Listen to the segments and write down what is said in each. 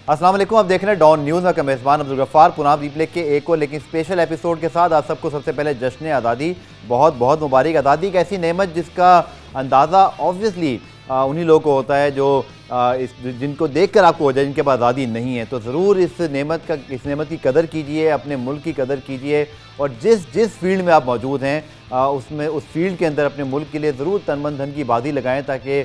अस्सलाम वालेकुम, आप देख रहे हैं डॉन न्यूज़ में मेज़बान अब्दुल गफ्फार। पुनः रिप्ले के एक और लेकिन स्पेशल एपिसोड के साथ आप सबको सबसे पहले जश्न आज़ादी बहुत बहुत मुबारक। आज़ादी एक ऐसी नेमत जिसका अंदाज़ा ऑब्वियसली उन्हीं लोगों को होता है जो जिनको देखकर आपको हो जाए जिनके पास आज़ादी नहीं है। तो ज़रूर इस नेमत की कदर कीजिए, अपने मुल्क की कदर कीजिए और जिस फील्ड में आप मौजूद हैं उसमें उस फील्ड के अंदर अपने मुल्क के लिए ज़रूर तन मन धन की बाजी लगाएं, ताकि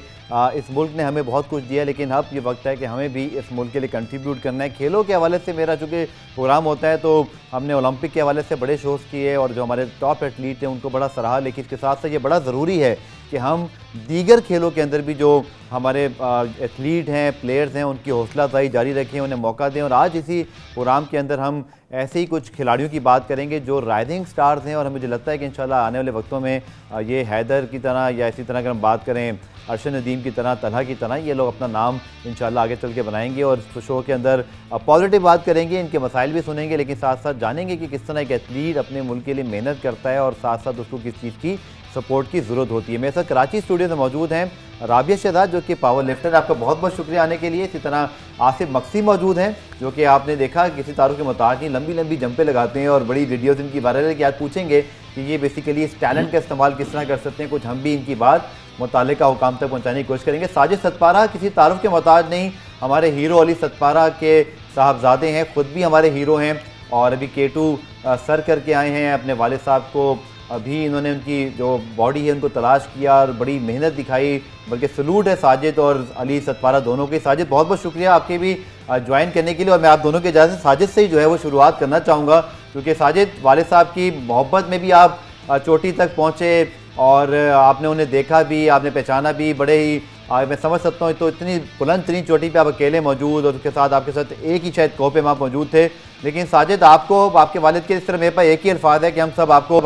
इस मुल्क ने हमें बहुत कुछ दिया, लेकिन अब ये वक्त है कि हमें भी इस मुल्क के लिए कंट्रीब्यूट करना है। खेलों के हवाले से मेरा चूँकि प्रोग्राम होता है तो हमने ओलंपिक के हवाले से बड़े शोज़ किए और जो हमारे टॉप एथलीट हैं उनको बड़ा सराहा, लेकिन इसके साथ साथ ये बड़ा ज़रूरी है कि हम दीगर खेलों के अंदर भी जो हमारे एथलीट हैं, प्लेयर्स हैं, उनकी हौसला अफजाई जारी रखें, उन्हें मौका दें। और आज इसी प्रोग्राम के अंदर हम ऐसे ही कुछ खिलाड़ियों की बात करेंगे जो राइजिंग स्टार्स हैं और मुझे लगता है कि इंशाल्लाह आने वाले वक्तों में ये हैदर की तरह या इसी तरह अगर हम बात करें अरशद नदीम की तरह, तलहा की तरह, ये लोग अपना नाम इंशाल्लाह आगे चल के बनाएंगे और इस शो के अंदर पॉजिटिव बात करेंगे, इनके मसाइल भी सुनेंगे, लेकिन साथ साथ जानेंगे कि किस तरह एक एथलीट अपने मुल्क के लिए मेहनत करता है और साथ साथ उसको किस चीज़ की सपोर्ट की ज़रूरत होती है। मेरे साथ कराची स्टूडियो में मौजूद हैं राबिया शहजाद जो कि पावर लिफ्टर, आपका बहुत बहुत शुक्रिया आने के लिए। इसी तरह आसिफ मक्सी मौजूद हैं जो कि आपने देखा किसी तारों के मुताबिक नहीं लंबी लंबी जंपें लगाते हैं और बड़ी वीडियोस इनकी वायरल है कि आज पूछेंगे कि ये बेसिकली इस टैलेंट का इस्तेमाल किस तरह कर सकते हैं। कुछ हम भी इनकी बात मुतालिका हुकाम तक पहुँचाने की कोशिश करेंगे। साजिद सतपारा किसी तारुफ के मोहताज नहीं, हमारे हीरो अली सतपारा के साहबजादे हैं, ख़ुद भी हमारे हीरो हैं और अभी K2 सर करके आए हैं। अपने वालिद साहब को अभी इन्होंने उनकी जो बॉडी है उनको तलाश किया और बड़ी मेहनत दिखाई, बल्कि सलूट है साजिद और अली सतपारा दोनों के। साजिद बहुत बहुत शुक्रिया आपके भी ज्वाइन करने के लिए और मैं आप दोनों के इजाज़त साजिद से ही जो है वो शुरुआत करना चाहूँगा, क्योंकि साजिद वालिद साहब की मोहब्बत में भी आप चोटी तक पहुँचे और आपने उन्हें देखा भी, आपने पहचाना भी, बड़े ही मैं समझ सकता हूँ। तो इतनी बुलंद तरीन चोटी पे आप अकेले मौजूद और उसके साथ आपके साथ एक ही शायद कोह पे आप मौजूद थे। लेकिन साजिद आपको आपके वालिद के इस तरह मेरे पास एक ही अल्फाज है कि हम सब आपको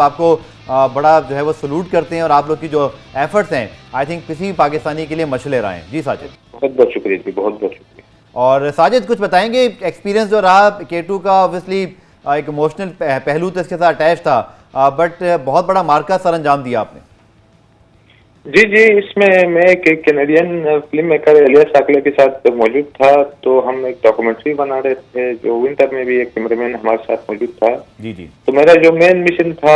बड़ा जो है वो सलूट करते हैं और आप लोग की जो एफर्ट्स हैं आई थिंक किसी भी पाकिस्तानी के लिए मशले रहे हैं। जी साजिद बहुत बहुत शुक्रिया जी, बहुत बहुत शुक्रिया। और साजिद कुछ बताएंगे एक्सपीरियंस जो रहा K2 का, ऑब्वियसली एक इमोशनल पहलू तो इसके साथ अटैच था, बट बहुत बड़ा मार्का सर अंजाम दिया आपने। जी जी, इसमें मैं एक कैनेडियन फिल्म मेकर एलियास साकले के साथ मौजूद था, तो हम एक डॉक्यूमेंट्री बना रहे थे जो विंटर में भी एक कैमरामैन हमारे साथ मौजूद था। जी जी। तो मेरा जो मेन मिशन था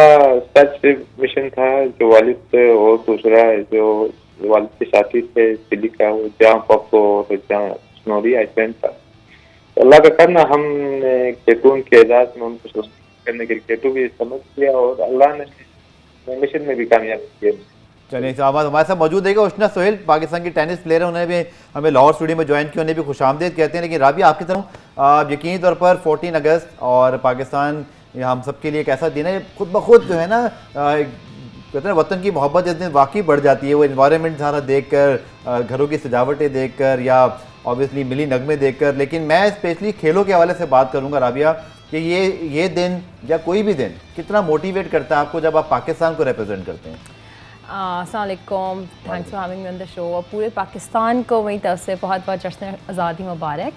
सर्च मिशन था, जो वालिद और दूसरा जो वालिद के साथी थे दिल्ली का, वो जहाँ पॉको और जहाँ स्नोरी आइसलैंड था। तो अल्लाह का करना हमने K2 के एजाज में उनको करने के लिए K2 भी समझ लिया और अल्लाह ने मिशन में भी कामयाब किया। चलिए हमारे साथ मौजूद है उष्णा सोहेल, पाकिस्तान की टेनिस प्लेयर है, उन्होंने भी हमें लाहौर स्टूडियो में ज्वाइन किया, उन्हें भी खुशामदीद कहते हैं। लेकिन राबिया आपकी तरफ यकीनी तौर पर 14 अगस्त और पाकिस्तान हम सब के लिए एक ऐसा दिन है, खुद ब खुद जो है ना कहते हैं वतन की मोहब्बत जिस दिन वाकई बढ़ जाती है, वो इन्वायरमेंट सारा देख कर, घरों की सजावटें देख कर या ऑब्वियसली मिली नगमे देख कर। लेकिन मैं स्पेशली खेलों के हवाले से बात करूँगा राबिया कि ये दिन या कोई भी दिन कितना मोटिवेट करता है आपको जब आप पाकिस्तान को रिप्रेजेंट करते हैं। अस्सलाम वालेकुम, thanks for having me on the show. और पूरे पाकिस्तान को मेरी तरफ से बहुत बहुत जश्न आज़ादी मुबारक।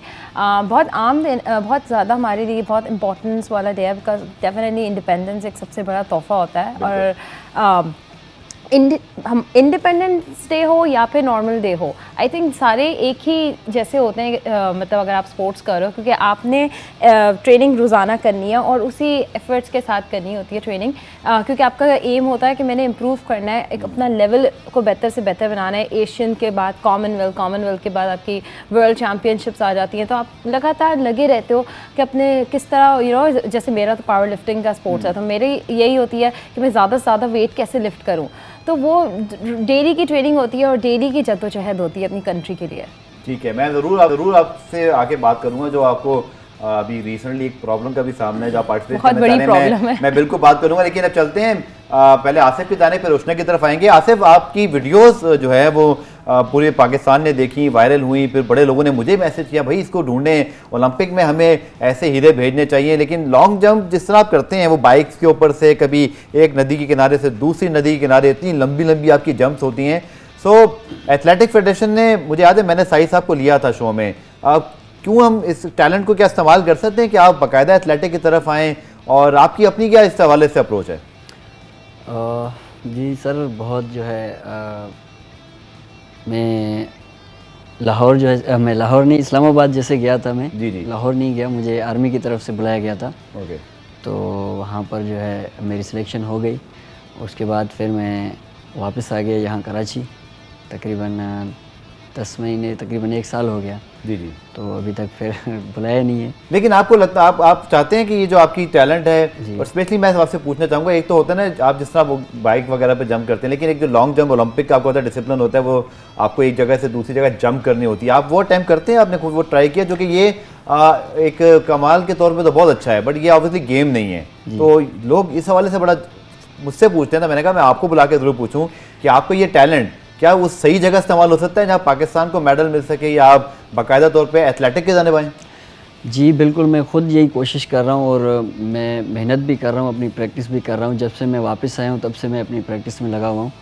बहुत आम दिन, बहुत ज़्यादा हमारे लिए बहुत इंपॉर्टेंस वाला डे है, बिकॉज डेफिनेटली इंडिपेंडेंस एक सबसे बड़ा तोहफ़ा होता है। और हम इंडिपेंडेंस डे हो या फिर नॉर्मल डे हो, आई थिंक सारे एक ही जैसे होते हैं। मतलब अगर आप स्पोर्ट्स करो, क्योंकि आपने ट्रेनिंग रोज़ाना करनी है और उसी एफर्ट्स के साथ करनी होती है ट्रेनिंग, क्योंकि आपका एम होता है कि मैंने इम्प्रूव करना है, एक अपना लेवल को बेहतर से बेहतर बनाना है। एशियन के बाद कॉमनवेल्थ के बाद आपकी वर्ल्ड चैम्पियनशिप्स आ जाती हैं, तो आप लगातार लगे रहते हो कि अपने किस तरह जैसे मेरा तो पावर लिफ्टिंग का स्पोर्ट्स है, तो मेरी यही होती है कि मैं ज़्यादा से ज़्यादा वेट कैसे लिफ्ट करूँ। तो वो डेली की ट्रेनिंग होती है और डेली की जद्दोजहद होती है अपनी कंट्री के लिए। ठीक है, मैं ज़रूर आपसे आके बात करूंगा जो आपको अभी रिसेंटली एक प्रॉब्लम का भी सामना है जो आप पार्टिसिपेट करना चाह रहे हैं, मैं बिल्कुल बात करूंगा। लेकिन अब चलते हैं पहले आसिफ की जाने फिर रोशना की तरफ आएंगे। आसिफ, आपकी वीडियोस जो है वो पूरे पाकिस्तान ने देखी, वायरल हुई, फिर बड़े लोगों ने मुझे मैसेज किया भाई इसको ढूंढें, ओलंपिक में हमें ऐसे हीरे भेजने चाहिए। लेकिन लॉन्ग जंप जिस तरह आप करते हैं वो बाइक्स के ऊपर से कभी एक नदी के किनारे से दूसरी नदी के किनारे, इतनी लंबी लंबी आपकी जंप्स होती हैं। सो एथलेटिक फेडरेशन ने, मुझे याद है मैंने साई साहब को लिया था शो में, क्यों हम इस टैलेंट को क्या इस्तेमाल कर सकते हैं कि आप बाकायदा एथलेटिक की तरफ आएँ, और आपकी अपनी क्या इस हवाले से अप्रोच है? जी सर, बहुत जो है मैं लाहौर जो है मैं लाहौर नहीं, इस्लामाबाद जैसे गया था मैं। जी, जी। लाहौर नहीं गया, मुझे आर्मी की तरफ से बुलाया गया था। ओके। तो वहाँ पर जो है मेरी सिलेक्शन हो गई। उसके बाद फिर मैं वापस आ गया यहाँ कराची। तकरीबन 10 महीने, तकरीबन 1 साल हो गया। जी, जी। तो अभी तक फिर बुलाया नहीं है। लेकिन आपको लगता आप चाहते हैं कि ये जो आपकी टैलेंट है, और स्पेशली मैं आपसे पूछना चाहूँगा, एक तो होता है ना आप जिस तरह वो बाइक वगैरह पे जंप करते हैं, लेकिन एक जो लॉन्ग जंप ओलंपिक का आपको होता है डिसिप्लिन होता है, वो आपको एक जगह से दूसरी जगह जंप करनी होती है, आप वो अटैम्प्ट करते हैं? आपने खुद वो ट्राई किया? जो कि ये एक कमाल के तौर पर तो बहुत अच्छा है, बट ये ऑब्वियसली गेम नहीं है। तो लोग इस हवाले से बड़ा मुझसे पूछते हैं, तो मैंने कहा मैं आपको बुला के ज़रूर पूछूं कि आपको ये टैलेंट क्या उस सही जगह इस्तेमाल हो सकता है जहाँ पाकिस्तान को मेडल मिल सके, या आप बाकायदा तौर पे एथलेटिक के जाने पाएँ? जी बिल्कुल, मैं ख़ुद यही कोशिश कर रहा हूँ और मैं मेहनत भी कर रहा हूँ, अपनी प्रैक्टिस भी कर रहा हूँ। जब से मैं वापस आया हूँ तब से मैं अपनी प्रैक्टिस में लगा हुआ हूँ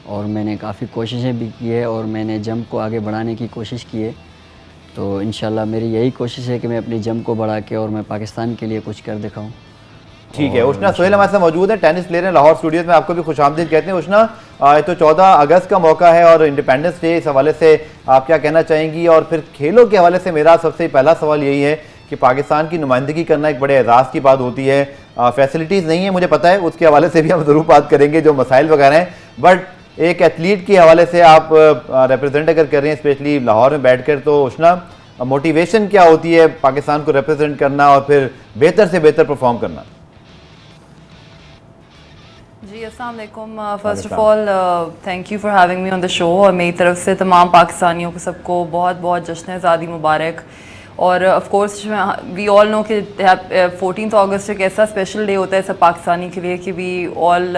और मैंने काफ़ी कोशिशें भी की है और मैंने जंप को आगे बढ़ाने की कोशिश की है। तो इंशाल्लाह मेरी यही कोशिश है कि मैं अपनी जंप को बढ़ा के और मैं पाकिस्तान के लिए कुछ कर दिखाऊँ। ठीक है। उष्णा सोहेल हमारे साथ मौजूद है, टेनिस प्लेयर हैं लाहौर स्टूडियोज में, आपको भी खुशामदीद कहते हैं। उष्णा, तो 14 अगस्त का मौका है और इंडिपेंडेंस डे, इस हवाले से आप क्या कहना चाहेंगी? और फिर खेलों के हवाले से मेरा सबसे पहला सवाल यही है कि पाकिस्तान की नुमाइंदगी करना एक बड़े एजाज़ की बात होती है। फैसिलिटीज़ नहीं है मुझे पता है, उसके हवाले से भी हम ज़रूर बात करेंगे जो मसाइल वगैरह हैं, बट एक एथलीट के हवाले से आप रिप्रेजेंट अगर कर रहे हैं स्पेशली लाहौर में बैठ कर, तो उष्णा मोटिवेशन क्या होती है पाकिस्तान को रिप्रेजेंट करना और फिर बेहतर से बेहतर परफॉर्म करना? जी अस्सलाम वालेकुम। First of all thank you for having me on the show, और मेरी तरफ से तमाम पाकिस्तानियों को सबको बहुत बहुत जश्न आज़ादी मुबारक। और of course we all know कि 14 अगस्त एक ऐसा स्पेशल डे होता है सब पाकिस्तानी के लिए कि वी ऑल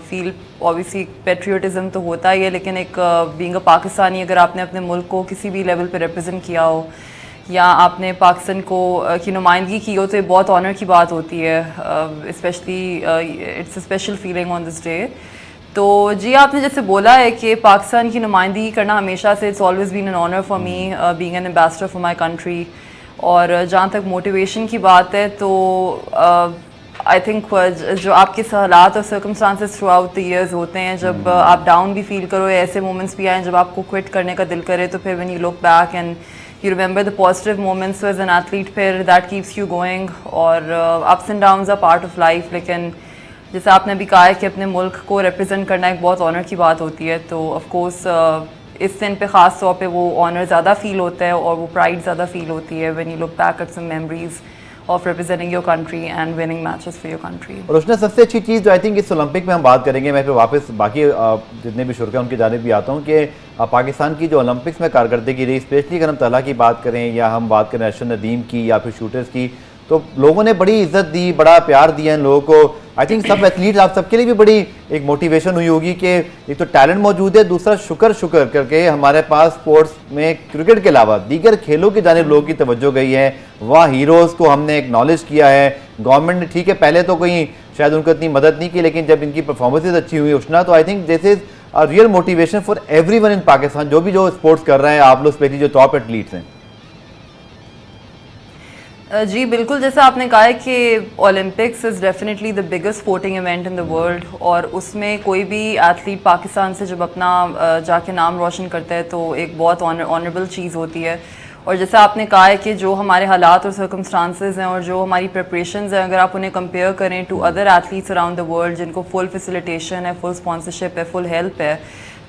फील ऑब्वियसली पेट्रियोटिज़म तो होता ही है, लेकिन एक बीइंग अ पाकिस्तानी अगर आपने अपने मुल्क को किसी भी लेवल पे रिप्रेजेंट किया हो या आपने पाकिस्तान को की नुमाइंदगी की हो तो ये बहुत ऑनर की बात होती है। Specially it's a special feeling on this day. तो जी आपने जैसे बोला है कि पाकिस्तान की नुमाइंदगी करना हमेशा से it's always been an honour for me being an ambassador for my country. और जहाँ तक मोटिवेशन की बात है तो आई थिंक जो आपके हालात और circumstances through out the years होते हैं, जब आप डाउन भी फील करो, ऐसे मोमेंट्स भी आए जब आपको क्विट करने का दिल करे, तो फिर when you look back and you remember the positive moments as an athlete, फिर that keeps you going। और ups and downs are part of life, लेकिन जैसे आपने अभी कहा है कि अपने मुल्क को रिप्रेजेंट करना एक बहुत ऑनर की बात होती है, तो ऑफ कोर्स इस दिन पे ख़ास तौर पे वो ऑनर ज़्यादा फील होता है और वो प्राइड ज़्यादा फील होती है when you look back at some memories of representing your country and winning matches for your country. और उसने सबसे अच्छी चीज़ जो आई थिंक इस ओलंपिक में हम बात करेंगे, मैं फिर वापस बाकी जितने भी शुरा उनकी जानिब भी आता हूँ कि पाकिस्तान की जो ओलंपिक्स में कारकर्दगी रही, स्पेशली अगर हम तला की बात करें या हम बात करें अर्शद नदीम की या फिर शूटर्स की, तो लोगों ने बड़ी इज्जत दी, बड़ा प्यार दिया इन लोगों को। आई थिंक सब एथलीट्स आप सबके लिए भी बड़ी एक मोटिवेशन हुई होगी कि एक तो टैलेंट मौजूद है, दूसरा शुक्र करके हमारे पास स्पोर्ट्स में क्रिकेट के अलावा दीगर खेलों की जानिब लोगों की तवज्जो गई है, वहाँ हीरोज़ को हमने एक्नॉलेज किया है। गवर्नमेंट ने ठीक है पहले तो कोई शायद उनको इतनी मदद नहीं की, लेकिन जब इनकी परफॉर्मेंसेज अच्छी हुई उष्णा, तो I think this is a real motivation for everyone in Pakistan, जो स्पोर्ट्स कर रहे हैं आप लोग, स्पेशली जो टॉप एथलीट्स हैं। जी बिल्कुल, जैसे आपने कहा है कि Olympics is definitely the biggest sporting event in the world, और उसमें कोई भी एथलीट पाकिस्तान से जब अपना जाके नाम रोशन करता है तो एक बहुत ऑनरेबल चीज़ होती है। और जैसे आपने कहा है कि जो हमारे हालात और सर्कमस्टांसेस हैं और जो हमारी प्रिपरेशंस हैं, अगर आप उन्हें कंपेयर करें to other athletes around the world जिनको फुल फैसिलिटेशन है, फुल स्पॉन्सरशिप है, फुल हेल्प है,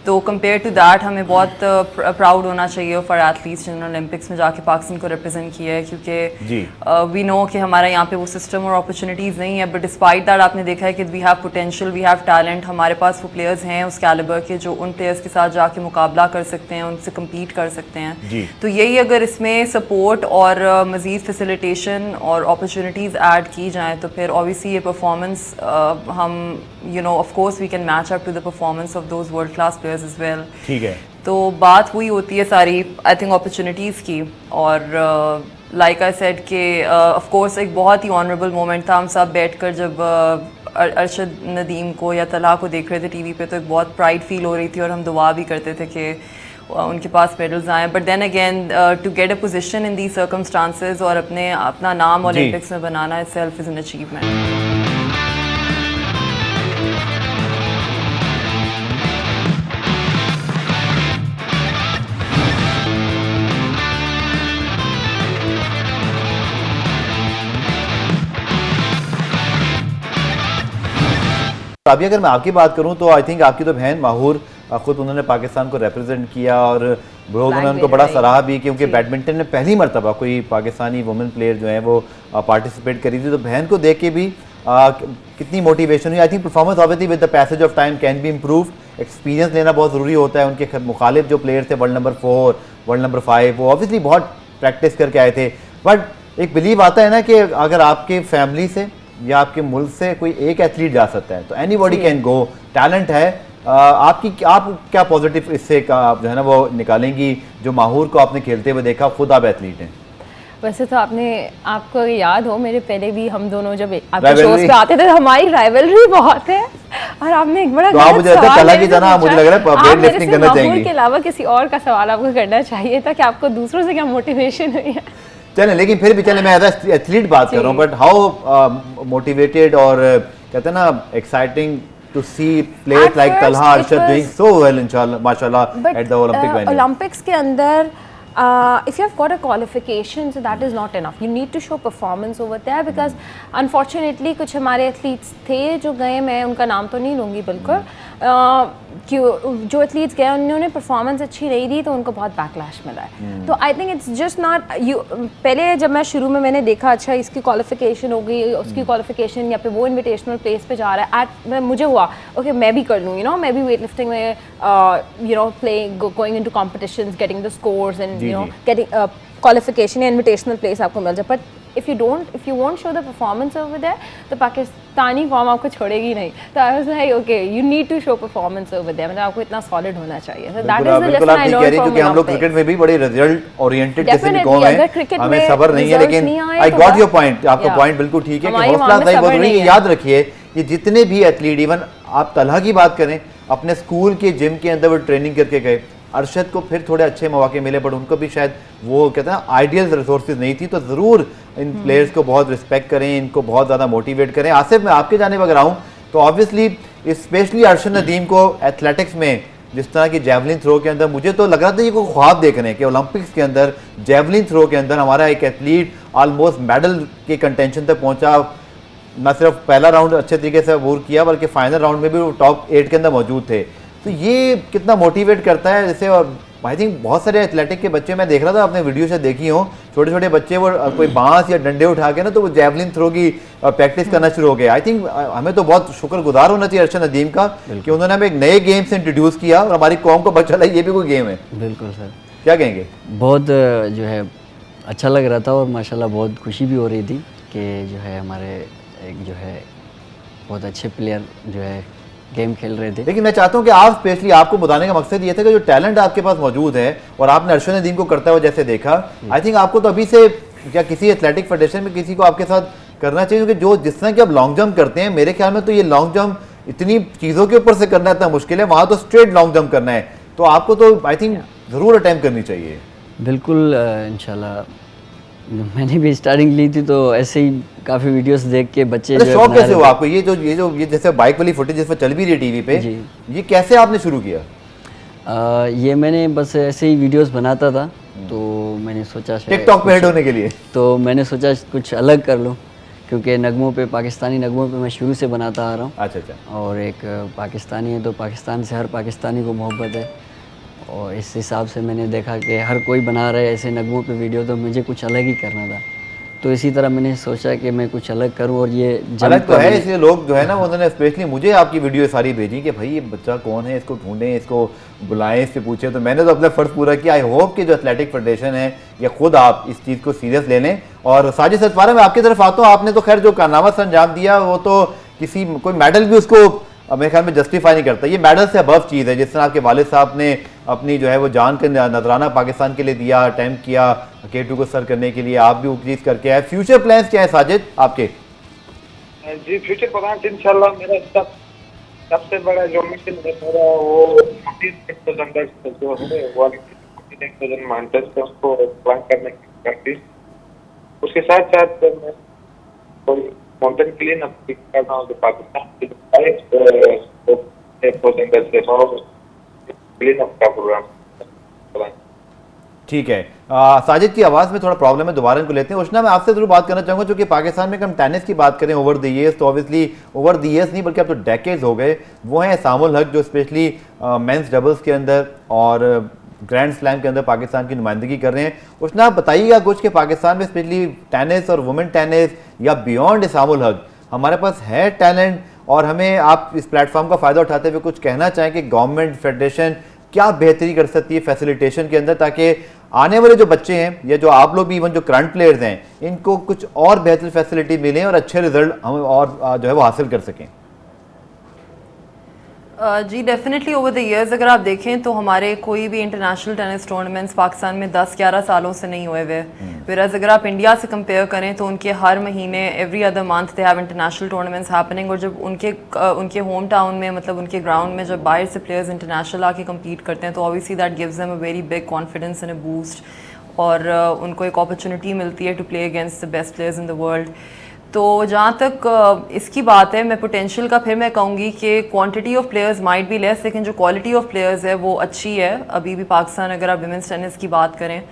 तो कंपेयर टू दैट हमें बहुत प्राउड होना चाहिए फॉर एथलीट्स जिन्होंने ओलंपिक्स में जाके पाकिस्तान को रिप्रेजेंट किया है, क्योंकि वी नो कि हमारे यहाँ पे वो सिस्टम और अपॉर्चुनिटीज़ नहीं है, बट डिस्पाइट दैट आपने देखा है कि we have potential, we have talent, हमारे पास वो प्लेयर्स हैं उस कैलिबर के जो उन प्लेयर्स के साथ जाके मुकाबला कर सकते हैं, उनसे कम्पीट कर सकते हैं। तो यही अगर इसमें सपोर्ट और मज़ीद फैसिलिटेशन और अपॉर्चुनिटीज़ ऐड की जाएँ तो फिर ऑब्वियसली ये परफॉर्मेंस हम of course we can match up to the performance of those world class players as well. ठीक है, तो बात हुई होती है सारी आई थिंक अपॉर्चुनिटीज़ की, और लाइक आई सेड कि ऑफ कोर्स एक बहुत ही ऑनरेबल मोमेंट था। हम सब बैठकर जब अरशद नदीम को या तला को देख रहे थे टीवी पे, तो एक बहुत प्राइड फील हो रही थी और हम दुआ भी करते थे कि उनके पास मेडल्स आए। But then again to get a position in these circumstances और अपना नाम ओलंपिक्स में बनाना इटसेल्फ इज़ एन अचीवमेंट। अभी अगर मैं आपकी बात करूं तो आई थिंक आपकी तो बहन माहूर खुद उन्होंने पाकिस्तान को रिप्रेजेंट किया और लोगों ने उनको बड़ा सराहा भी, क्योंकि बैडमिंटन में पहली मरतबा कोई पाकिस्तानी वुमेन प्लेयर जो है वो पार्टिसिपेट करी थी। तो बहन को देख के भी कितनी मोटिवेशन हुई। I think performance obviously with the passage of time can be improve. Experience लेना बहुत ज़रूरी होता है। उनके मुखालिफ जो प्लेयर थे वर्ल्ड नंबर 4, वर्ल्ड नंबर 5, वो ऑब्वियसली बहुत प्रैक्टिस करके आए थे। बट एक बिलीव आता है ना कि अगर आपके फैमिली से या आपके मुल्क से कोई एक एथलीट जा सकता है तो एनीबॉडी कैन गो। टैलेंट है। आप क्या पॉजिटिव इससे जो है ना वो निकालेंगी, जो माहूर को आपने खेलते हुए देखा, खुद आप एथलीट हैं। वैसे तो आपको याद हो मेरे पहले भी हम दोनों जब आपके शोज पे आते थे तो हमारी राइवलरी बहुत है। और आपने एक बड़ा तो आप मुझे तला की जाना, मुझे लग रहा है वेट लिफ्टिंग करना चाहेंगे। के अलावा किसी और का सवाल आपको करना चाहिए था कि आपको दूसरों से क्या मोटिवेशन हुई है। चलें, लेकिन फिर भी चलें, मैं एज एथलीट बात कर रहा हूँ, बट हाउ मोटिवेटेड और कहते हैं ना exciting to see players like Talha Arshad doing so well इंशाल्लाह माशाल्लाह at the Olympic venue. Olympics के अंदर if you have got a qualification, so that is not enough. You need to show performance over there because unfortunately कुछ हमारे athletes थे जो गए, मैं उनका नाम तो नहीं लूँगी बिल्कुल, जो एथलीट्स गए उन्होंने परफॉर्मेंस अच्छी नहीं दी तो उनको बहुत बैकलैश मिला है। तो I think it's just not you. पहले जब मैं शुरू में मैंने देखा अच्छा इसकी क्वालिफिकेशन हो गई, उसकी क्वालिफिकेशन या फिर वो इन्विटेशनल प्लेस पे जा रहा है, मुझे हुआ ओके मैं भी कर लूँ, यू नो, मैं भी वेट लिफ्टिंग में you know playing, going into competitions, getting the scores and you know getting qualification या इन्विटेशनल प्लेस आपको मिल जाए। But if you won't show the performance over there, तो पाकिस्तानी फॉर्म आपको छोड़ेगी नहीं। तो I was like okay you need to show performance over there, मतलब आपको इतना सॉलिड होना चाहिए। So that is the lesson I learn from. हम लोग क्रिकेट में भी बड़े रिजल्ट ओरिएंटेड किस्म के कौन हैं, हमें सब्र नहीं है, लेकिन आई गॉट योर पॉइंट, आपका पॉइंट बिल्कुल ठीक है कि हौसला अफजाई बहुत जरूरी है। याद रखिए ये जितने भी एथलीट, इवन आप तलहा की बात करें, अपने स्कूल के जिम के अंदर वो ट्रेनिंग करके गए। अरशद को फिर थोड़े अच्छे मौके मिले बट उनको भी शायद वो कहते हैं आइडियल रिसोर्सेज नहीं थी। तो ज़रूर इन प्लेयर्स को बहुत रिस्पेक्ट करें, इनको बहुत ज़्यादा मोटिवेट करें। आसिफ, मैं आपके जाने अगर आऊँ तो ऑब्वियसली स्पेशली अरशद नदीम को एथलेटिक्स में जिस तरह की जेवलिन थ्रो के अंदर, मुझे तो लग रहा था ये कोई ख्वाब देख रहे हैं कि ओलंपिक्स के अंदर जेवलिन थ्रो के अंदर हमारा एक एथलीट ऑलमोस्ट मेडल के कंटेंशन तक पहुँचा। न सिर्फ पहला राउंड अच्छे तरीके से अबूर किया बल्कि फाइनल राउंड में भी वो टॉप 8 के अंदर मौजूद थे। तो ये कितना मोटिवेट करता है। जैसे आई थिंक बहुत सारे एथलेटिक के बच्चे मैं देख रहा था, अपने वीडियो से देखी हो, छोटे छोटे बच्चे वो कोई बांस या डंडे उठा के ना तो वो जेवलिन थ्रो की प्रैक्टिस करना शुरू हो गया। आई थिंक हमें तो बहुत शुक्रगुजार होना चाहिए अरशद नदीम का कि उन्होंने हमें एक नए गेम से इंट्रोड्यूस किया और हमारी कौम को पता चला ये भी कोई गेम है। बिल्कुल सर, क्या कहेंगे? बहुत जो है अच्छा लग रहा था और माशाल्लाह बहुत खुशी भी हो रही थी कि जो है हमारे एक जो है बहुत अच्छे प्लेयर जो है गेम खेल रहे थे। लेकिन मैं चाहता हूं कि आप स्पेशली, आपको बताने का मकसद ये था कि जो टैलेंट आपके पास मौजूद है और आपने अरशद नदीम को करता हुआ जैसे देखा, आई थिंक आपको तो अभी से या किसी एथलेटिक फेडरेशन में किसी को आपके साथ करना चाहिए, क्योंकि जो जिस तरह की आप लॉन्ग जंप करते हैं, मेरे ख्याल में तो ये लॉन्ग जंप इतनी चीज़ों के ऊपर से करना इतना मुश्किल है, वहाँ तो स्ट्रेट लॉन्ग जंप करना है। तो आपको तो आई थिंक ज़रूर अटैम्प्ट करनी चाहिए। बिल्कुल इंशाल्लाह। मैंने भी स्टार्टिंग ली थी तो ऐसे ही काफ़ी वीडियोस देख के बच्चे जो शौक कैसे हुआ आपको? ये जैसे बाइक वाली फुटेज जिस पर चल भी रही टीवी पे, ये कैसे आपने शुरू किया? ये मैंने बस ऐसे ही वीडियोस बनाता था तो मैंने सोचा टिकटॉक पे हिट होने के लिए, तो मैंने सोचा कुछ अलग कर लूँ, क्योंकि नगमों पे, पाकिस्तानी नगमों पे मैं शुरू से बनाता आ रहा हूँ। अच्छा। और एक पाकिस्तानी है तो पाकिस्तान से हर पाकिस्तानी को मोहब्बत है और इस हिसाब से मैंने देखा कि हर कोई बना रहा है ऐसे नगमों पे वीडियो, तो मुझे कुछ अलग ही करना था। तो इसी तरह मैंने सोचा कि मैं कुछ अलग करूं और ये अलग तो है, इसलिए लोग जो है ना उन्होंने स्पेशली मुझे आपकी वीडियो सारी भेजी कि भाई ये बच्चा कौन है, इसको ढूंढें, इसको बुलाएं, इससे पूछें। तो मैंने तो अपना फ़र्ज़ पूरा किया। आई होप कि जो एथलेटिक फेडरेशन है या खुद आप इस चीज़ को सीरियस ले लें। और साजिद सतपारा, मैं आपकी तरफ आता हूँ। आपने तो खैर जो कारनामा से अंजाम दिया वो तो कोई मेडल भी उसको मेरे ख्याल में जस्टिफाई नहीं करता। ये मेडल से अबव चीज़ है। जिस तरह आपके वालिद साहब ने अपनी जो है वो जान का नजराना पाकिस्तान के लिए दिया, अटैम्प्ट किया K2 को सर करने के लिए, आप भी वो चीज़ करके आए। फ्यूचर प्लान्स क्या है साजिद आपके? जी फ्यूचर प्लान्स इंशाल्लाह मेरा सबसे बड़ा जो मिशन है मेरा वो 14,000 जो है वो 14,000 माउंटेन्स पे उसको प्लान करने की प्रैक्टिस, उसके साथ साथ मैं कोई माउंटेन क्लीन अप करना हो तो पाकिस्तान के क्लीन अप का प्रोग्राम। ठीक है। साजिद की आवाज़ में थोड़ा प्रॉब्लम है, दोबारा इनको लेते हैं। उष्णा, मैं आपसे जरूर बात करना चाहूँगा, क्योंकि पाकिस्तान में हम टेनिस की बात करें ओवर द ईयर्स, तो ऑब्वियसली ओवर द ईयर्स नहीं बल्कि अब तो डेकेड्स हो गए, वो हैं सामुल हक, जो स्पेशली मेंस डबल्स के अंदर और ग्रैंड स्लैम के अंदर पाकिस्तान की नुमाइंदगी कर रहे हैं। उष्णा, आप बताइएगा कुछ कि पाकिस्तान में स्पेशली टेनिस और वुमेन टेनिस या बियॉन्ड सामुल हक हमारे पास है टैलेंट, और हमें आप इस प्लेटफॉर्म का फ़ायदा उठाते हुए कुछ कहना चाहें कि गवर्नमेंट फेडरेशन क्या बेहतरी कर सकती है फैसिलिटेशन के अंदर, ताकि आने वाले जो बच्चे हैं या जो आप लोग भी इवन जो करंट प्लेयर्स हैं, इनको कुछ और बेहतर फैसिलिटी मिलें और अच्छे रिजल्ट हम और जो है वो हासिल कर सकें। जी डेफिनेटली ओवर द इयर्स अगर आप देखें तो हमारे कोई भी इंटरनेशनल टेनिस टूर्नामेंट्स पाकिस्तान में 10-11 सालों से नहीं हुए हुए। फिर अगर आप इंडिया से कंपेयर करें तो उनके हर महीने every other month they have international tournaments happening, और जब उनके होम टाउन में, मतलब उनके ग्राउंड में जब बाहर से प्लेयर्स इंटरनेशनल आके कम्पीट करते हैं तो obviously that gives them a very big confidence and a boost, और उनको एक अपॉर्चुनिटी मिलती है to play against the best players in the world. तो जहाँ तक इसकी बात है, मैं पोटेंशियल का फिर मैं कहूँगी कि quantity of players might be less, लेकिन जो क्वालिटी ऑफ प्लेयर्स है वो अच्छी है अभी भी पाकिस्तान, अगर आप विमेंस टेनिस की बात करें।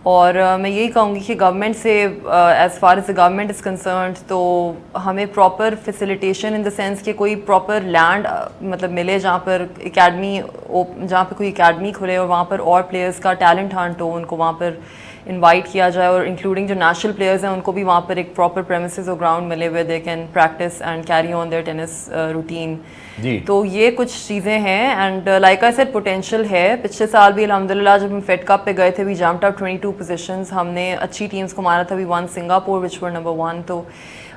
और मैं यही कहूँगी कि गवर्नमेंट से as far as the government is concerned, तो हमें proper facilitation in the sense कि कोई प्रॉपर लैंड मतलब मिले जहाँ पर जहाँ पर कोई एकेडमी खुले और वहाँ पर और प्लेयर्स का टैलेंट हंट हो, उनको वहाँ पर इनवाइट किया जाए, और इंक्लूडिंग जो नेशनल प्लेयर्स हैं उनको भी वहाँ पर एक प्रॉपर प्रेमिसेस और ग्राउंड मिले हुए they can practice and carry on their tennis routine. तो ये कुछ चीज़ें हैं, and like I said potential है। पिछले साल भी अल्हम्दुलिल्लाह जब हम फेड कप पे गए थे, वी जंप्ड अप 22 पोजीशंस, हमने अच्छी टीम्स को मारा था, we won Singapore which were number 1। तो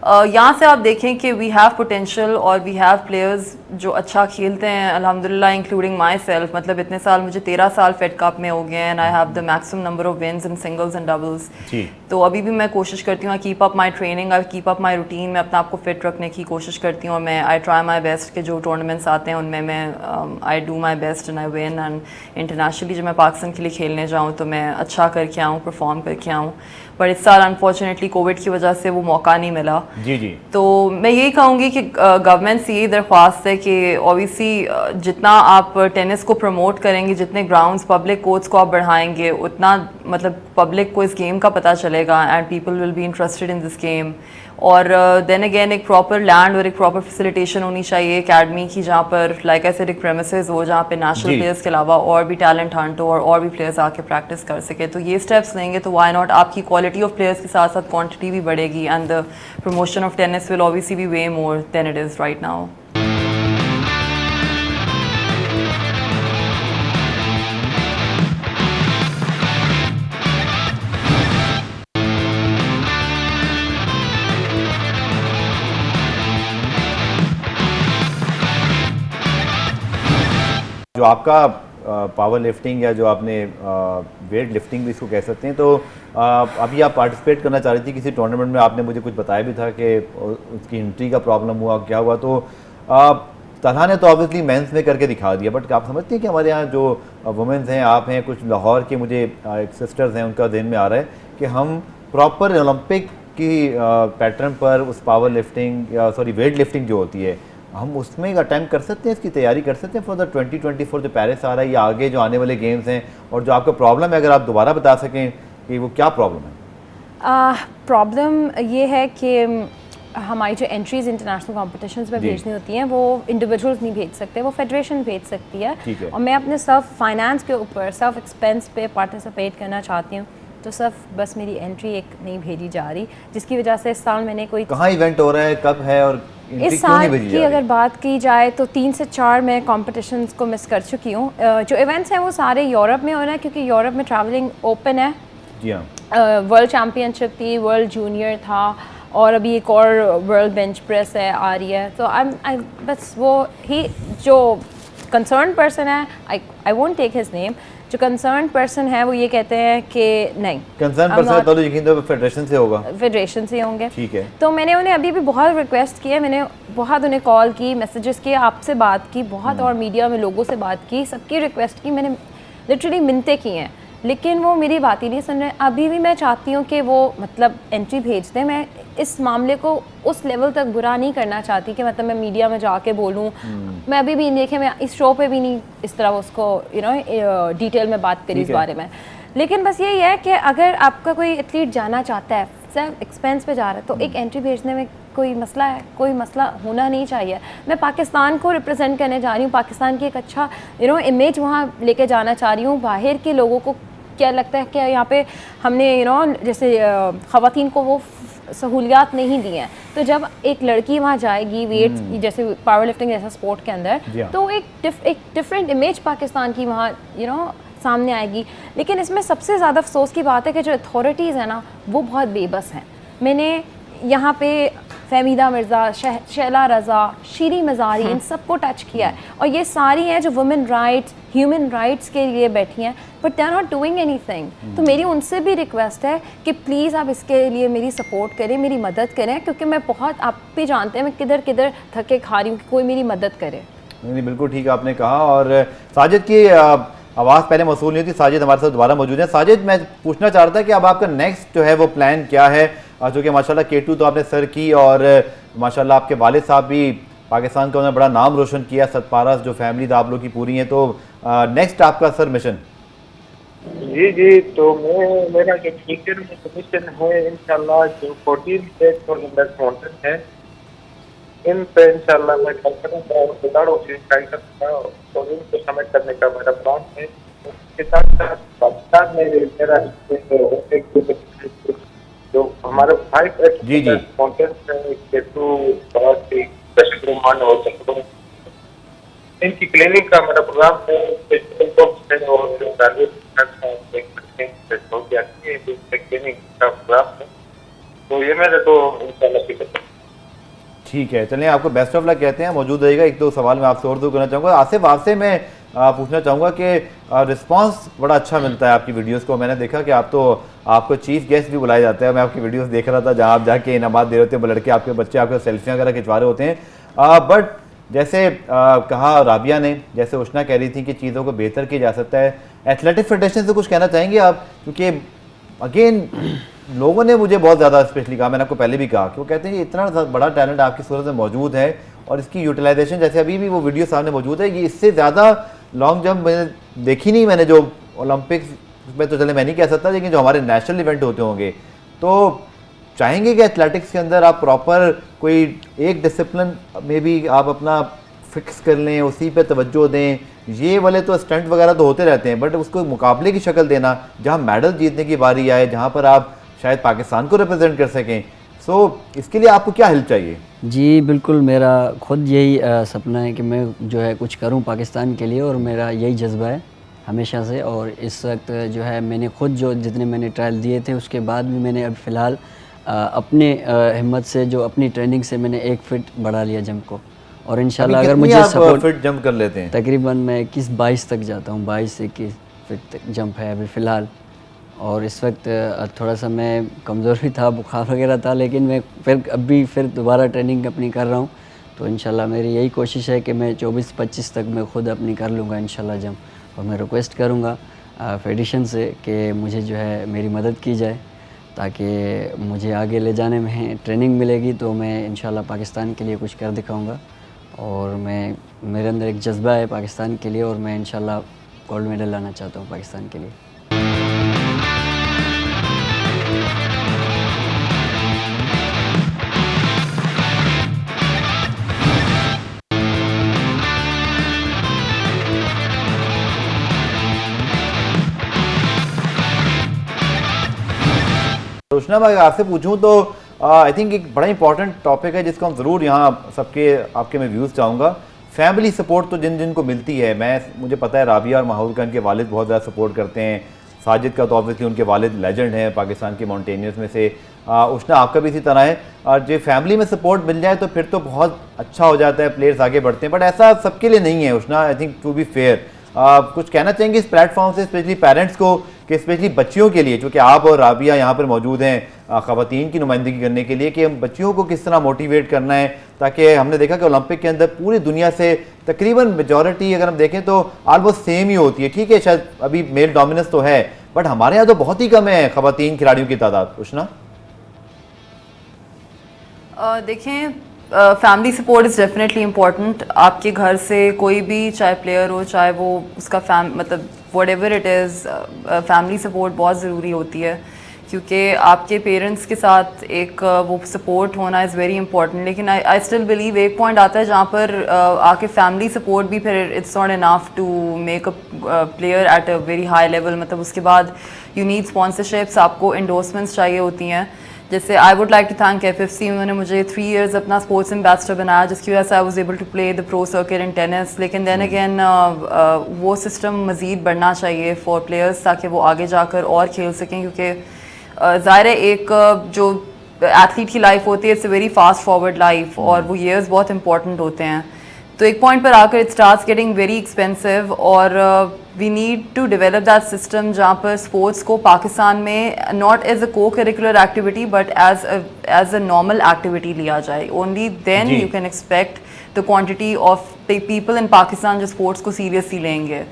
यहाँ से आप देखें कि वी हैव पोटेंशियल और वी हैव प्लेयर्स जो अच्छा खेलते हैं अल्हम्दुलिल्लाह, इंक्लूडिंग माई सेल्फ। मतलब इतने साल, मुझे 13 साल फेड कप में हो गए हैं, and I have the maximum number of wins in singles and doubles. तो अभी भी मैं कोशिश करती हूँ, I keep up my training, I keep up my routine, मैं अपने आप को फिट रखने की कोशिश करती हूँ, और मैं आई ट्राई माई बेस्ट के जो टूर्नामेंट्स आते हैं उनमें मैं I do my best and I win. And internationally जब मैं पाकिस्तान के लिए खेलने जाऊँ तो मैं अच्छा करके आऊँ, परफॉर्म करके आऊँ। बट इस साल अनफॉर्चुनेटली कोविड की वजह से वो मौका नहीं मिला। जी। तो मैं यही कहूँगी कि गवर्नमेंट से यही दरख्वास्त है कि ऑब्वियसली जितना आप टेनिस को प्रमोट करेंगे, जितने ग्राउंड्स पब्लिक कोर्ट्स को आप बढ़ाएंगे, उतना मतलब पब्लिक को इस गेम का पता चलेगा and people will be interested in this game. और देन अगेन एक प्रॉपर लैंड और एक प्रॉपर फैसिलिटेशन होनी चाहिए एकेडमी की, जहाँ पर लाइक आई सेड एक प्रेमिसेस हो जहाँ पे नेशनल प्लेयर्स के अलावा और भी टैलेंट हंट हो और भी प्लेयर्स आके प्रैक्टिस कर सके। तो ये स्टेप्स लेंगे तो व्हाई नॉट, आपकी क्वालिटी ऑफ प्लेयर्स के साथ साथ क्वांटिटी भी बढ़ेगी, and the promotion of tennis will obviously be way more than it is right now. जो आपका पावर लिफ्टिंग या जो आपने वेट लिफ्टिंग भी इसको कह सकते हैं, तो अभी आप पार्टिसिपेट करना चाह रही थी किसी टूर्नामेंट में, आपने मुझे कुछ बताया भी था कि उसकी एंट्री का प्रॉब्लम हुआ, क्या हुआ। तो तलहा ने तो ऑब्वियसली मेंस में करके दिखा दिया, बट आप समझते हैं कि हमारे यहाँ जो वुमेंस हैं, आप हैं, कुछ लाहौर के मुझे एक सिस्टर्स हैं, उनका ध्यान में आ रहा है कि हम प्रॉपर ओलंपिक की पैटर्न पर उस पावर लिफ्टिंग या सॉरी वेट लिफ्टिंग जो होती है, हम उसमें अटैम्प्ट कर सकते हैं, इसकी तैयारी कर सकते हैं फॉर द 2024 जो पेरिस आ रहा है या आगे जो आने वाले गेम्स हैं। और जो आपका प्रॉब्लम है, अगर आप दोबारा बता सकें कि वो क्या प्रॉब्लम है। प्रॉब्लम ये है कि हमारी जो एंट्रीज़ इंटरनेशनल कॉम्पिटिशन्स में भेजनी होती हैं वो इंडिविजुअल्स नहीं भेज सकते, वो फेडरेशन भेज सकती है। और मैं अपने सेल्फ फाइनेंस के ऊपर सेल्फ एक्सपेंस पे पार्टिसिपेट करना चाहती हूँ, तो सिर्फ बस मेरी एंट्री एक नहीं भेजी जा रही, जिसकी वजह से इस साल मैंने कोई कहाँ इवेंट हो रहा है, कब है और इस साल की अगर बात की जाए तो 3 से 4 मैं कॉम्पिटिशन्स को मिस कर चुकी हूँ। जो इवेंट्स हैं वो सारे यूरोप में हो रहे हैं, क्योंकि यूरोप में ट्रैवलिंग ओपन है। जी हाँ, वर्ल्ड चैम्पियनशिप थी, वर्ल्ड जूनियर था, और अभी एक और वर्ल्ड बेंच प्रेस है आ रही है। तो बस वो ही जो कंसर्न पर्सन है, I won't take his name, जो कंसर्न पर्सन है वो ये कहते हैं कि नहीं, कंसर्न पर्सन तो यकीन तो फेडरेशन से होगा, फेडरेशन से होंगे। ठीक है। तो मैंने उन्हें अभी भी बहुत रिक्वेस्ट की है, मैंने बहुत उन्हें कॉल की, मैसेजेस किए, आपसे बात की बहुत, और मीडिया में लोगों से बात की, सबकी रिक्वेस्ट की, मैंने लिटरली मिन्नतें की हैं, लेकिन वो मेरी बात ही नहीं सुन रहे। अभी भी मैं चाहती हूँ कि वो मतलब एंट्री भेज दें। मैं इस मामले को उस लेवल तक बुरा नहीं करना चाहती कि मतलब मैं मीडिया में जाके बोलूँ। मैं अभी भी देखें, मैं इस शो पे भी नहीं इस तरह उसको डिटेल में बात करी इस बारे में, लेकिन बस यही है कि अगर आपका कोई एथलीट जाना चाहता है, सिर्फ एक्सपेंस पे जा रहा है, तो एक एंट्री भेजने में कोई मसला है? कोई मसला होना नहीं चाहिए। मैं पाकिस्तान को रिप्रेजेंट करने जा रही हूँ, पाकिस्तान की एक अच्छा इमेज वहाँ लेके जाना चाह रही हूँ। बाहर के लोगों को क्या लगता है कि यहाँ पे हमने जैसे ख़वातीन को वो सहूलियात नहीं दी हैं, तो जब एक लड़की वहाँ जाएगी वेट जैसे पावर लिफ्टिंग जैसा स्पोर्ट के अंदर, तो एक डिफरेंट इमेज पाकिस्तान की वहाँ सामने आएगी। लेकिन इसमें सबसे ज़्यादा अफसोस की बात है कि जो अथॉरिटीज़ हैं ना, वो बहुत बेबस हैं। मैंने यहाँ पे फहमीदा मिर्ज़ा, शैला रज़ा, शीरी मज़ारी, इन सबको टच किया है, और ये सारी हैं जो वुमेन राइट्स, ह्यूमन राइट्स के लिए बैठी हैं, but they are not doing anything. तो मेरी उनसे भी रिक्वेस्ट है कि प्लीज़ आप इसके लिए मेरी सपोर्ट करें, मेरी मदद करें, क्योंकि मैं बहुत, आप भी जानते हैं मैं किधर किधर थके खा रही हूँ कि कोई मेरी मदद करे। नहीं, बिल्कुल ठीक आपने कहा। और साजिद की आवाज़ पहले मौसूल नहीं थी, साजिद हमारे साथ दोबारा मौजूद है। साजिद, मैं पूछना चाह रहा था कि अब आपका नेक्स्ट जो है वो प्लान क्या है? जो कि माशाल्लाह K2 तो आपने सर की, और माशाल्लाह आपके वालिद साहब भी पाकिस्तान का उन्होंने बड़ा नाम रोशन किया, सतपारस जो फैमिली था आप लोग की पूरी है, तो नेक्स्ट आपका सर मिशन? जी, तो मेरा जो फ्यूचर में मिशन है इंशाल्लाह, जो 14 स्टेट ओलंपिक माउंटेन है, इन पे इंशाल्लाह मैं ट्राई करूँगा, खिलाड़ियों से ट्राई करूँगा, और इनको सबमिट करने का मेरा प्लान है। उसके साथ साथ पाकिस्तान में मेरा एक जो हमारे 5 माउंटेन है, K2 बहुत ही स्पेशल मान हो सकते हैं, इनकी क्लिनिक का मेरा प्रोग्राम है, और जो क्लिनिक का प्रोग्राम है, तो ये मेरे तो इंशाल्लाह ठीक है, चलिए आपको बेस्ट ऑफ लक कहते हैं, मौजूद रहेगा। एक दो सवाल मैं आपसे और दूर करना चाहूँगा। आसिफ, आपसे मैं पूछना चाहूँगा कि रिस्पांस बड़ा अच्छा मिलता है आपकी वीडियोस को। मैंने देखा कि आपको चीफ गेस्ट भी बुलाया जाता है। मैं आपकी वीडियोस देख रहा था जहाँ आप जाके इनामात दे रहे होते हैं, लड़के आपके बच्चे आपके सेल्फियाँ वगैरह खिंचवा रहे होते हैं। बट जैसे कहा राबिया ने, जैसे उष्णा कह रही थी कि चीज़ों को बेहतर किया जा सकता है, एथलेटिक फेडरेशन से कुछ कहना चाहेंगे आप? क्योंकि अगेन लोगों ने मुझे बहुत ज़्यादा स्पेशली कहा, मैंने आपको पहले भी कहा, कि वो कहते हैं कि इतना बड़ा टैलेंट आपकी सूरत में मौजूद है, और इसकी यूटिलाइजेशन, जैसे अभी भी वो वीडियो सामने मौजूद है, ये इससे ज़्यादा लॉन्ग जंप मैंने देखी नहीं, मैंने जो ओलंपिक्स में तो चले मैं नहीं कह सकता, लेकिन जो हमारे नेशनल इवेंट होते होंगे, तो चाहेंगे कि एथलेटिक्स के अंदर आप प्रॉपर कोई एक डिसिप्लिन में भी आप अपना फिक्स कर लें, उसी पे तवज्जो दें। ये वाले तो स्टंट वगैरह तो होते रहते हैं, बट उसको मुकाबले की शक्ल देना, जहाँ मेडल जीतने की बारी आए, जहाँ पर आप शायद पाकिस्तान को रिप्रेजेंट कर सकें, सो इसके लिए आपको क्या हेल्प चाहिए? जी बिल्कुल, मेरा खुद यही सपना है कि मैं जो है कुछ करूं पाकिस्तान के लिए, और मेरा यही जज्बा है हमेशा से। और इस वक्त जो है मैंने खुद जो जितने मैंने ट्रायल दिए थे, उसके बाद भी मैंने अब फ़िलहाल अपने हिम्मत से, जो अपनी ट्रेनिंग से मैंने 1 फीट बढ़ा लिया जंप को, और इंशाल्लाह अगर मुझे सपोर्ट, फिट जंप कर लेते हैं तकरीबन मैं 21-22 तक जाता हूँ, 22 से 21 फीट तक जंप है अभी फ़िलहाल। और इस वक्त थोड़ा सा मैं कमज़ोर भी था, बुखार वगैरह था, लेकिन मैं फिर दोबारा ट्रेनिंग अपनी कर रहा हूँ। तो इंशाल्लाह मेरी यही कोशिश है कि मैं 24-25 तक मैं खुद अपनी कर लूँगा इंशाल्लाह जंप। और मैं रिक्वेस्ट करूँगा फेडरेशन से कि मुझे जो है मेरी मदद की जाए, ताकि मुझे आगे ले जाने में ट्रेनिंग मिलेगी, तो मैं इंशाल्लाह पाकिस्तान के लिए कुछ कर दिखाऊँगा। और मेरे अंदर एक जज्बा है पाकिस्तान के लिए, और मैं इंशाल्लाह गोल्ड मेडल लाना चाहता हूँ पाकिस्तान के लिए। रोशना भाई, आपसे पूछूं तो आई थिंक एक बड़ा इंपॉर्टेंट टॉपिक है जिसको हम ज़रूर यहाँ सबके आपके मैं व्यूज़ चाहूँगा। फैमिली सपोर्ट तो जिन को मिलती है, मुझे पता है राबिया और माहौल का इनके वालिद बहुत ज़्यादा सपोर्ट करते हैं। साजिद का तो ऑब्वियसली उनके वालिद लेजेंड हैं पाकिस्तान के माउंटेनियर्स में से। उष्णा आपका भी इसी तरह है, और जो फैमिली में सपोर्ट मिल जाए तो फिर तो बहुत अच्छा हो जाता है, प्लेयर्स आगे बढ़ते हैं। बट ऐसा सबके लिए नहीं है Ushna, I think to be fair. कुछ कहना चाहेंगे इस प्लेटफॉर्म से, स्पेशली पेरेंट्स को, कि स्पेशली बच्चियों के लिए, क्योंकि आप और राबिया यहाँ पर मौजूद हैं ख़वातीन की नुमाइंदगी करने के लिए, कि हम बच्चियों को किस तरह मोटिवेट करना है, ताकि हमने देखा कि ओलंपिक के अंदर पूरी दुनिया से तकरीबन मेजॉरिटी अगर हम देखें तो ऑलमोस्ट सेम ही होती है। ठीक है, शायद अभी मेल डोमिनेंस तो है, बट हमारे यहाँ तो बहुत ही कम है ख़वातीन खिलाड़ियों की तादाद। उष्णा, देखें, family support is definitely important. आपके घर से कोई भी चाहे प्लेयर हो, चाहे वो उसका मतलब what ever it is, family support बहुत ज़रूरी होती है, क्योंकि आपके पेरेंट्स के साथ एक वो सपोर्ट होना इज़ वेरी इंपॉर्टेंट। लेकिन आई स्टिल बिलीव एक पॉइंट आता है जहाँ पर आके फैमिली सपोर्ट भी फिर it's not enough to make a player at a very high level. मतलब उसके बाद यू नीड स्पॉन्सरशिप्स, आपको इंडोर्समेंट्स चाहिए होती हैं। जैसे I would like to thank FFC, उन्होंने मुझे 3 years अपना स्पोर्ट्स एम्बेसडर बनाया, जिसकी वजह से I was able to play the pro circuit in tennis. लेकिन देन अगेन वो सिस्टम मज़ीद बढ़ना चाहिए फॉर प्लेयर्स, ताकि वो आगे जाकर और खेल सकें, क्योंकि ज़ाहिर है एक जो एथलीट की लाइफ होती है it's a very fast forward life, और वो ईयर्स बहुत इंपॉर्टेंट होते हैं। तो एक पॉइंट पर आकर it starts getting very expensive, और we need to develop that system जहाँ पर स्पोर्ट्स को पाकिस्तान में not as a co curricular activity but as a normal activity लिया जाए। Only then you can expect the quantity of people in Pakistan जो sports को seriously लेंगे।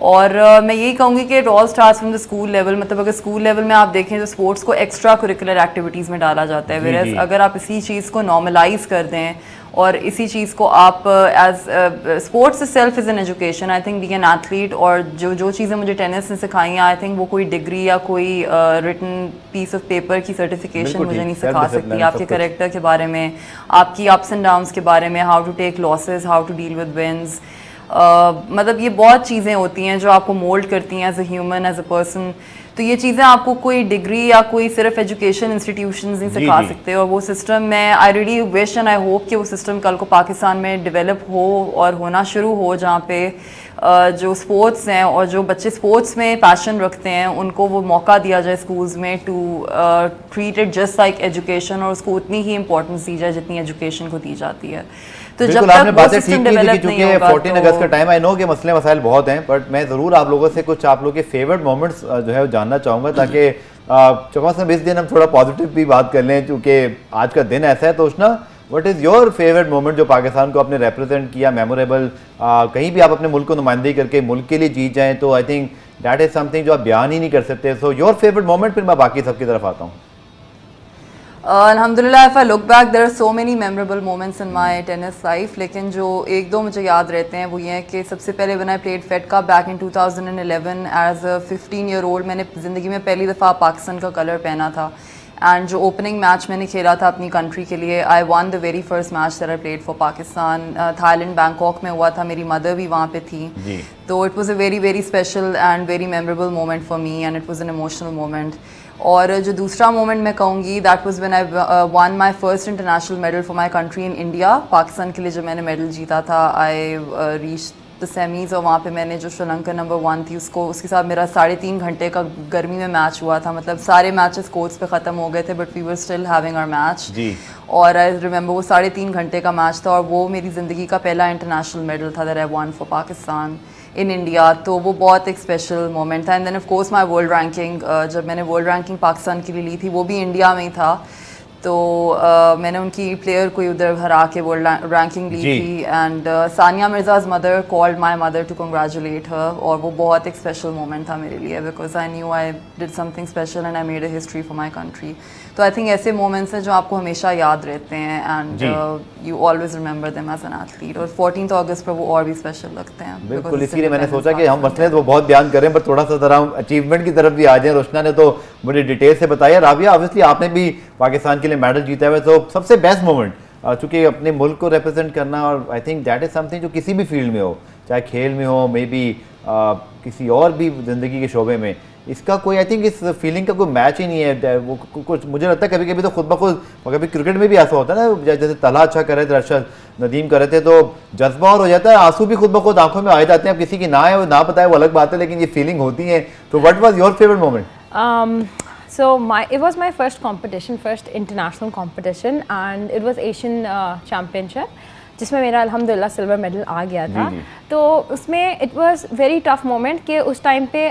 और मैं यही कहूँगी कि it all starts from the school level. मतलब अगर स्कूल लेवल में आप देखें तो स्पोर्ट्स को एक्स्ट्रा करिकुलर एक्टिविटीज़ में डाला जाता है, वेयरएज अगर आप इसी चीज़ को नॉर्मलाइज कर दें और इसी चीज़ को आप as sports self is an education. I think be an athlete, और जो चीज़ें मुझे टेनिस ने सिखाई हैं, आई थिंक वो कोई डिग्री या कोई रिटन पीस ऑफ पेपर की सर्टिफिकेशन मुझे नहीं सिखा सकती। आपके करेक्टर के बारे में, आपकी अप्स एंड डाउन्स के बारे में, how to take losses, how to deal with wins, मतलब ये बहुत चीज़ें होती हैं जो आपको मोल्ड करती हैं as a human, as a person. तो ये चीज़ें आपको कोई डिग्री या कोई सिर्फ एजुकेशन इंस्टीट्यूशंस नहीं सिखा सकते। और वो सिस्टम में I really wish and I hope कि वो सिस्टम कल को पाकिस्तान में डेवलप हो और होना शुरू हो, जहाँ पे जो स्पोर्ट्स हैं और जो बच्चे स्पोर्ट्स में पैशन रखते हैं उनको वो मौका दिया जाए स्कूल्स में to treat it just like education, और उसको उतनी ही इंपॉर्टेंस दी जाए जितनी एजुकेशन को दी जाती है। तो जब तक वो सिस्टम डेवलप नहीं होगा, 14 अगस्त का टाइम, आई नो कि मसले मसाइल बहुत हैं, बट मैं ज़रूर आप लोगों से कुछ आप लोगों के फेवरेट मोमेंट्स जो है वो जानना चाहूँगा, ताकि कम से कम इस दिन हम थोड़ा पॉजिटिव भी बात कर लें, क्योंकि आज का दिन ऐसा है। तो Ushna, what is your favourite moment जो पाकिस्तान को आपने रिप्रेजेंट किया, मेमोरेबल, कहीं भी आप अपने मुल्क को नुमाइंदगी करके मुल्क के लिए जीत जाएँ, तो I think that is something जो आप बयान ही नहीं कर सकते। सो योर फेवरेट मोमेंट, फिर मैं बाकी सबकी तरफ आता हूँ। Alhamdulillah, if I look back, there are so many memorable moments in my tennis life. लेकिन जो एक दो मुझे याद रहते हैं वो ये हैं कि सबसे पहले when I played Fed Cup back in 2011 as a 15-year-old, मैंने ज़िंदगी में पहली दफ़ा पाकिस्तान का कलर पहना था। एंड जो ओपनिंग मैच मैंने खेला था अपनी कंट्री के लिए, I one the very first match that I played for Pakistan. Thailand Bangkok में हुआ था, मेरी मदर भी वहाँ पे थी। तो it was a very very special and very memorable moment for me, and it was an emotional moment. और जो दूसरा मोमेंट मैं कहूँगी, that was when I one my first international medal for my country in India. Pakistan के लिए जब मैंने medal जीता था, आई रीच द सेमीज़, और वहाँ पे मैंने जो श्रीलंका नंबर 1 थी उसके साथ मेरा 3.5 घंटे का गर्मी में मैच हुआ था। मतलब सारे मैचेस कोर्ट्स पे ख़त्म हो गए थे, but we were still having our match. और आई रिमेंबर वो 3.5 घंटे का मैच था, और वो मेरी ज़िंदगी का पहला इंटरनेशनल मेडल था that I won for Pakistan in India. तो वो बहुत एक स्पेशल मोमेंट था। And then of course my world ranking, जब मैंने वर्ल्ड रैंकिंग पाकिस्तान के लिए ली थी, वो भी इंडिया में ही था। तो मैंने उनकी प्लेयर को उधर हरा के वर्ल्ड रैंकिंग ली थी। And Sania Mirza's mother called my mother to congratulate her, और वो बहुत एक स्पेशल मोमेंट था मेरे लिए, because I knew I did something special and I made a history for my country. तो आई थिंक ऐसे मोमेंट्स हैं जो आपको हमेशा याद रहते हैं, and you always remember them as an athlete. और 14 अगस्त पर वो और भी स्पेशल लगते हैं। बिल्कुल, इसीलिए मैंने सोचा कि हम मसले तो बहुत बयान करें, पर थोड़ा सा ज़रा हम अचीवमेंट की तरफ भी आ जाएं। रोशना ने तो मुझे डिटेल से बताया। राबिया, ऑब्वियसली आपने भी पाकिस्तान के लिए मेडल जीता है, तो सबसे बेस्ट मोमेंट, चूँकि अपने मुल्क को रिप्रेजेंट करना, और I think that is something जो किसी भी फील्ड में हो, चाहे खेल में हो, मे बी किसी और भी ज़िंदगी के शोबे में, इसका कोई, आई थिंक इस फीलिंग का कोई मैच ही नहीं है। वो कुछ मुझे लगता है कभी कभी तो खुद ब खुद, कभी क्रिकेट में भी ऐसा होता है ना, जैसे तलहा अच्छा कर रहे थे, अरशद नदीम कर रहे थे, तो जज्बा और हो जाता है, आंसू भी खुद ब खुद आंखों में आ जाते हैं। अब किसी की ना है, वो ना पता है, वो अलग बात है, लेकिन ये फीलिंग होती है। तो what was your favourite moment? So it was my first competition, first international competition, and it was Asian Championship, जिसमें मेरा अल्हम्दुलिल्लाह सिल्वर मेडल आ गया था। तो उसमें it was very tough moment कि उस टाइम पे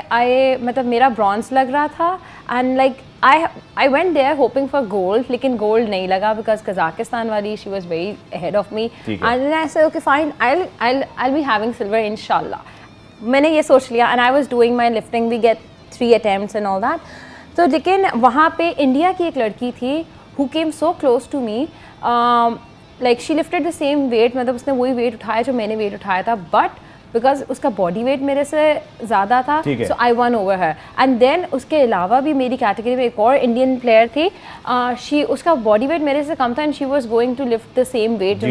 मतलब मेरा ब्रॉन्ज लग रहा था, and like I went there hoping for gold, लेकिन गोल्ड नहीं लगा बिकॉज कजाकिस्तान वाली she was very ahead of me, and I said okay fine, I be having silver इंशाल्लाह। मैंने ये सोच लिया, and I was doing my lifting, we get 3 attempts and all that. तो लेकिन वहाँ पे इंडिया की एक लड़की थी who came so close to me, like she lifted the same wait, मतलब उसने वही वेट उठाया जो मैंने वेट उठाया था, बट बिकॉज उसका बॉडी वेट मेरे से ज़्यादा था, सो आई वन ओवर है। एंड देन उसके अलावा भी मेरी कैटेगरी में एक और इंडियन प्लेयर थी, शी उसका बॉडी वेट मेरे से कम था and she was going to lift the same weight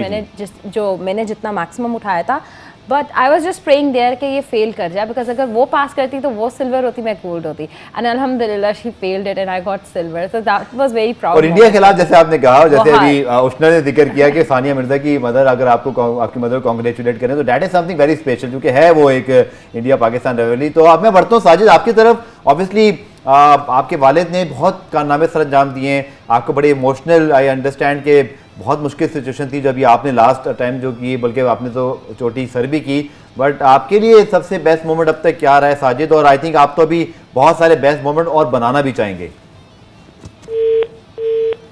जो मैंने जितना मैक्सिमम उठाया था, but I was just praying there कि ये फेल कर जाए, बिकॉज अगर वो पास करती तो वो सिल्वर होती, मैं गोल्ड होती, एंड अल्हम्दुलिल्लाह she failed it and I got silver, so that was very proud. और इंडिया के खिलाफ जैसे आपने कहा, जैसे अभी उष्णा ने जिक्र किया कि सानिया मिर्जा की मदर, अगर आपको आपकी मदर को कॉन्ग्रेचुलेट करें तो that is something very special, क्योंकि है वो एक इंडिया पाकिस्तान रिवैलिटी। तो अब मैं बढ़ता हूँ साजिद आपकी तरफ। ऑब्वियसली आपके वालिद ने बहुत कारनामे सर अंजाम दिए हैं, आपको बड़े इमोशनल, आई अंडरस्टैंड के बहुत मुश्किल सिचुएशन थी जब ये आपने लास्ट टाइम जो की, बल्कि आपने तो चोटी सर भी की, बट आपके लिए सबसे बेस्ट मोमेंट अब तक क्या रहा है साजिद? और आई थिंक आप तो अभी बहुत सारे बेस्ट मोमेंट और बनाना भी चाहेंगे।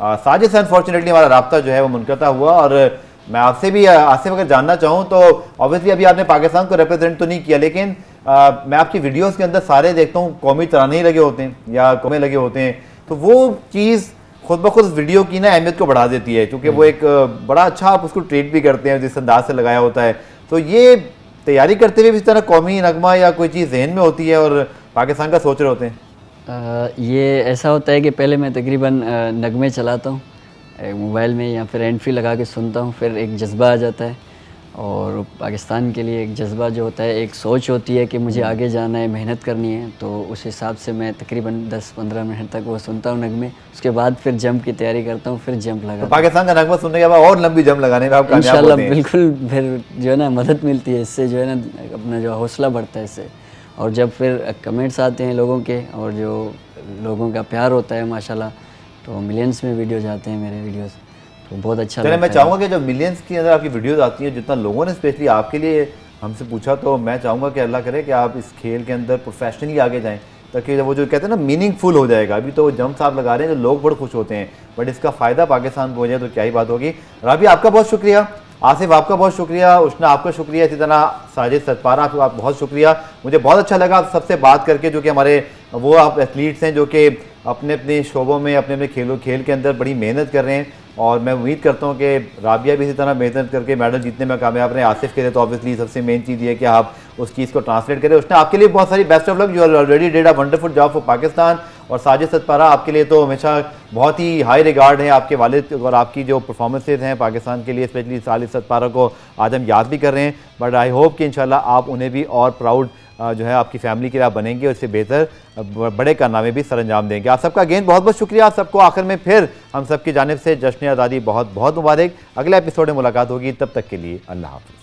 साजिद से अनफॉर्चुनेटली हमारा राब्ता जो है वो मुनक़ता हुआ, और मैं आपसे भी आसिफ अगर जानना चाहूँ तो ऑब्वियसली अभी आपने पाकिस्तान को रिप्रेजेंट तो नहीं किया, लेकिन मैं आपकी वीडियोस के अंदर सारे देखता हूँ कौमी तराने ही लगे होते हैं या कौमे लगे होते हैं, तो वो चीज़ खुद ब खुद वीडियो की ना अहमियत को बढ़ा देती है, क्योंकि वो एक बड़ा अच्छा आप उसको ट्रीट भी करते हैं जिस अंदाज से लगाया होता है। तो ये तैयारी करते हुए भी इस तरह कौमी नगमा या कोई चीज़ जहन में होती है और पाकिस्तान का सोच रहे होते हैं? ये ऐसा होता है कि पहले मैं तकरीबन नगमे चलाता हूँ मोबाइल में या फिर एंट्री लगा के सुनता हूँ, फिर एक जज्बा आ जाता है, और पाकिस्तान के लिए एक जज्बा जो होता है, एक सोच होती है कि मुझे आगे जाना है, मेहनत करनी है, तो उस हिसाब से मैं तकरीबन 10-15 मिनट तक वो सुनता हूँ नगमे, उसके बाद फिर जंप की तैयारी करता हूँ, फिर जंप लगा। तो पाकिस्तान का नगमा सुनने के बाद और लंबी जंप लगाने में आप कामयाब होते हैं? बिल्कुल, फिर जो है ना मदद मिलती है इससे, जो है ना अपना जो हौसला बढ़ता है इससे, और जब फिर कमेंट्स आते हैं लोगों के और जो लोगों का प्यार होता है माशाल्लाह, तो मिलियंस में वीडियोज़ आते हैं मेरे वीडियोज़, तो बहुत अच्छा लगता है। मैं चाहूँगा कि जब मिलियंस के अंदर आपकी वीडियोस आती हैं, जितना लोगों ने स्पेशली आपके लिए हमसे पूछा, तो मैं चाहूँगा कि अल्लाह करे कि आप इस खेल के अंदर प्रोफेशनली आगे जाएं, ताकि वो जो कहते हैं ना मीनिंगफुल हो जाएगा। अभी तो जंप आप लगा रहे हैं जो लोग बड़े खुश होते हैं, बट इसका फ़ायदा पाकिस्तान को हो जाए तो क्या ही बात होगी। राबी आपका बहुत शुक्रिया, आसिफ आपका बहुत शुक्रिया, उष्णा आपका शुक्रिया, इसी तरह साजिद सतपारा आपका बहुत शुक्रिया। मुझे बहुत अच्छा लगा आप सबसे बात करके, जो कि हमारे वो आप एथलीट्स हैं जो कि अपने अपने शोबों में अपने अपने खेल के अंदर बड़ी मेहनत कर रहे हैं, और मैं उम्मीद करता हूं कि राबिया भी इसी तरह मेहनत करके मेडल जीतने में कामयाब रहे। आसिफ के लिए तो ऑब्वियसली सबसे मेन चीज़ ये है कि आप उस चीज़ को ट्रांसलेट करें। उसने आपके लिए बहुत सारी best of luck, you already did a wonderful job for Pakistan. और साजिद सतपारा आपके लिए तो हमेशा बहुत ही हाई रिगार्ड है, आपके वालिद और आपकी जो परफॉर्मेंसेज हैं पाकिस्तान के लिए, स्पेशली साजिद सतपारा को आज हम याद भी कर रहे हैं, बट आई होप कि इंशाल्लाह आप उन्हें भी और प्राउड जो है आपकी फैमिली के लिए आप बनेंगे और इससे बेहतर बड़े कारनामे भी सर अंजाम देंगे। आप सबका अगेन बहुत बहुत शुक्रिया। आप सबको आखिर में फिर हम सबकी जानिब से जश्न आज़ादी बहुत बहुत मुबारक। अगले एपिसोड में मुलाकात होगी, तब तक के लिए अल्लाह हाफ़िज़।